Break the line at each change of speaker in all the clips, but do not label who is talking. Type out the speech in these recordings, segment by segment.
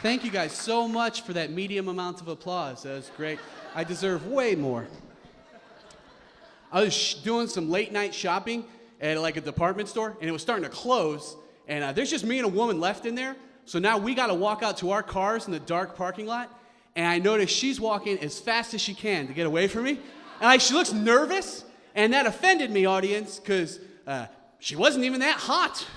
Thank you guys so much for that medium amount of applause. That was great. I deserve way more. I was doing some late night shopping at like a department store, and it was starting to close, and there's just me and a woman left in there, so now we got to walk out to our cars in the dark parking lot, and I noticed she's walking as fast as she can to get away from me, and like she looks nervous, and that offended me, audience, because she wasn't even that hot.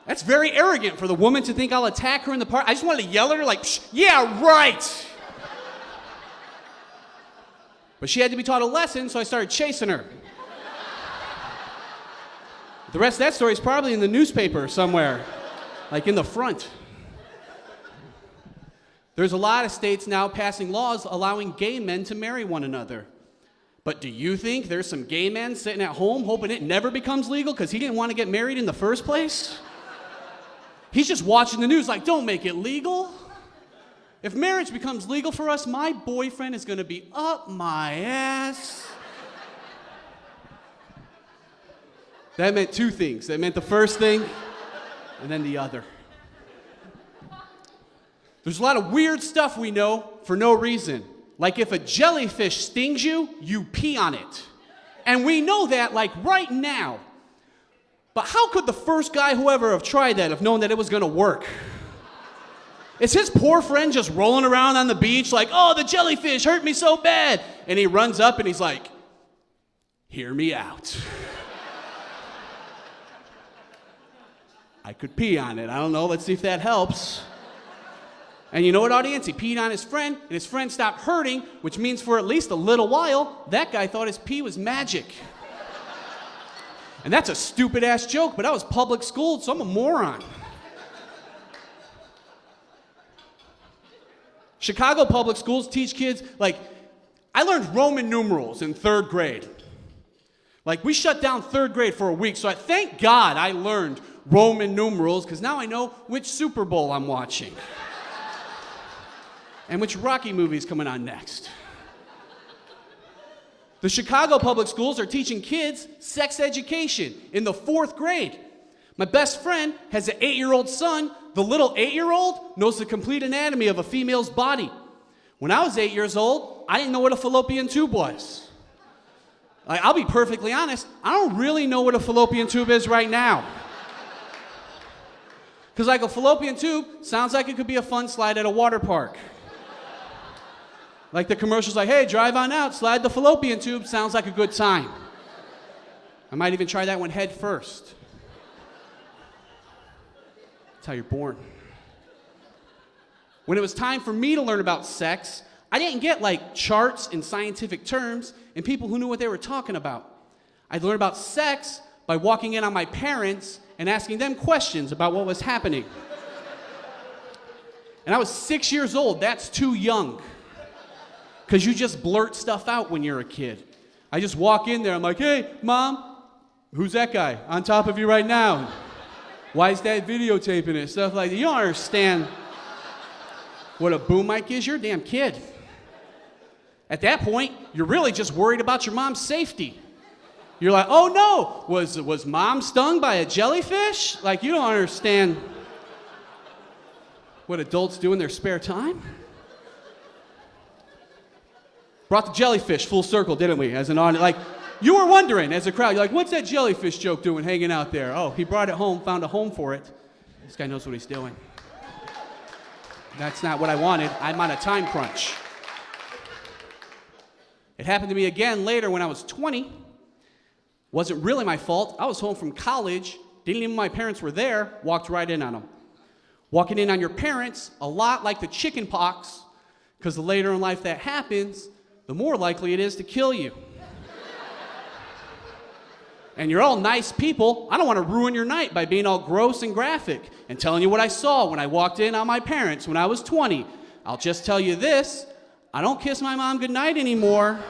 That's very arrogant for the woman to think I'll attack her in the park. I just wanted to yell at her like, Psh, yeah, right. But she had to be taught a lesson, so I started chasing her. The rest of that story is probably in the newspaper somewhere, like in the front. There's a lot of states now passing laws allowing gay men to marry one another. But do you think there's some gay men sitting at home hoping it never becomes legal because he didn't want to get married in the first place? He's just watching the news like, don't make it legal. If marriage becomes legal for us, my boyfriend is going to be up my ass. That meant two things. That meant the first thing and then the other. There's a lot of weird stuff we know for no reason. Like if a jellyfish stings you, you pee on it. And we know that like right now. But how could the first guy who ever have tried that have known that it was going to work? Is his poor friend just rolling around on the beach like, oh, the jellyfish hurt me so bad. And he runs up and he's like, hear me out. I could pee on it. I don't know. Let's see if that helps. And you know what, audience? He peed on his friend, and his friend stopped hurting, which means for at least a little while, that guy thought his pee was magic. And that's a stupid-ass joke, but I was public schooled, so I'm a moron. Chicago public schools teach kids, like, I learned Roman numerals in 3rd grade. Like, we shut down 3rd grade for a week, so thank God I learned Roman numerals, because now I know which Super Bowl I'm watching. And which Rocky movie is coming on next. The Chicago public schools are teaching kids sex education in the 4th grade. My best friend has an 8-year-old son. The little 8-year-old knows the complete anatomy of a female's body. When I was 8 years old, I didn't know what a fallopian tube was. Like, I'll be perfectly honest, I don't really know what a fallopian tube is right now. Because like a fallopian tube sounds like it could be a fun slide at a water park. Like the commercial's like, hey, drive on out, slide the fallopian tube, sounds like a good time. I might even try that one head first. That's how you're born. When it was time for me to learn about sex, I didn't get like charts and scientific terms and people who knew what they were talking about. I learned about sex by walking in on my parents and asking them questions about what was happening. And I was 6 years old. That's too young. Because you just blurt stuff out when you're a kid. I just walk in there, I'm like, hey, Mom, who's that guy on top of you right now? Why is Dad videotaping it? Stuff like that. You don't understand what a boom mic is. You're a damn kid. At that point, you're really just worried about your mom's safety. You're like, oh no, was Mom stung by a jellyfish? Like, you don't understand what adults do in their spare time. Brought the jellyfish full circle, didn't we? As an audience, like, you were wondering as a crowd, you're like, what's that jellyfish joke doing hanging out there? Oh, he brought it home, found a home for it. This guy knows what he's doing. That's not what I wanted. I'm on a time crunch. It happened to me again later when I was 20. Wasn't really my fault. I was home from college, didn't even know my parents were there, walked right in on them. Walking in on your parents, a lot like the chicken pox, because the later in life that happens, the more likely it is to kill you. And you're all nice people. I don't want to ruin your night by being all gross and graphic and telling you what I saw when I walked in on my parents when I was 20. I'll just tell you this, I don't kiss my mom goodnight anymore.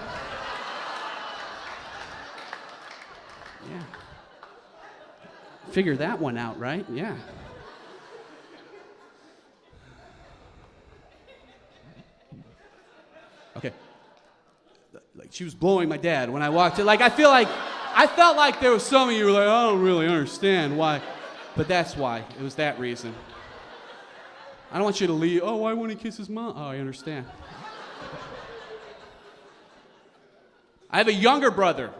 Yeah. Figure that one out, right? Yeah. Okay. Like, she was blowing my dad when I walked in. Like, I felt like there was some of you who were like, I don't really understand why. But that's why. It was that reason. I don't want you to leave. Oh, why won't he kiss his mom? Oh, I understand. I have a younger brother.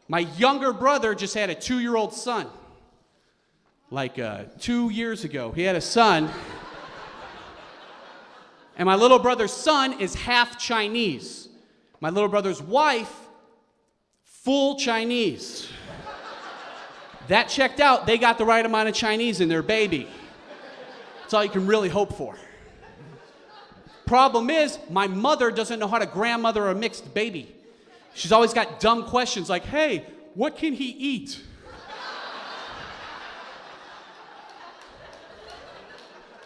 My younger brother just had a 2-year-old son. Like 2 years ago, he had a son. And my little brother's son is half Chinese. My little brother's wife, full Chinese. That checked out. They got the right amount of Chinese in their baby. That's all you can really hope for. Problem is, my mother doesn't know how to grandmother a mixed baby. She's always got dumb questions like, hey, what can he eat?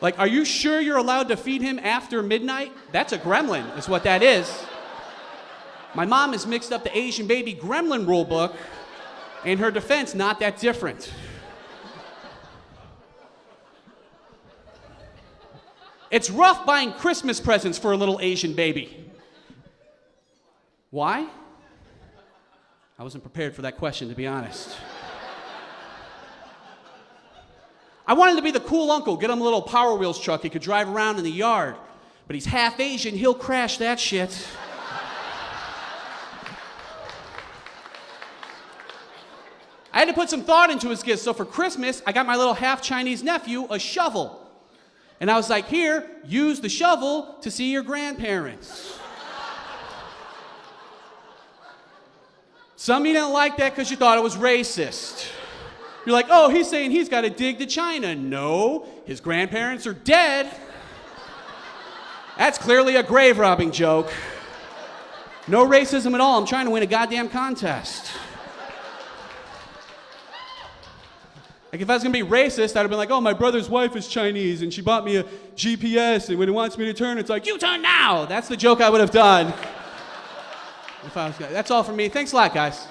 Like, are you sure you're allowed to feed him after midnight? That's a gremlin, is what that is. My mom has mixed up the Asian baby gremlin rule book. In her defense, not that different. It's rough buying Christmas presents for a little Asian baby. Why? I wasn't prepared for that question, to be honest. I wanted to be the cool uncle, get him a little Power Wheels truck he could drive around in the yard. But he's half Asian, he'll crash that shit. I had to put some thought into his gifts, so for Christmas, I got my little half Chinese nephew a shovel. And I was like, here, use the shovel to see your grandparents. Some of you didn't like that because you thought it was racist. You're like, oh, he's saying he's got to dig to China. No, his grandparents are dead. That's clearly a grave robbing joke. No racism at all. I'm trying to win a goddamn contest. Like, if I was going to be racist, I'd have been like, oh, my brother's wife is Chinese, and she bought me a GPS, and when it wants me to turn, it's like, you turn now! That's the joke I would have done. If I was, that's all from me. Thanks a lot, guys.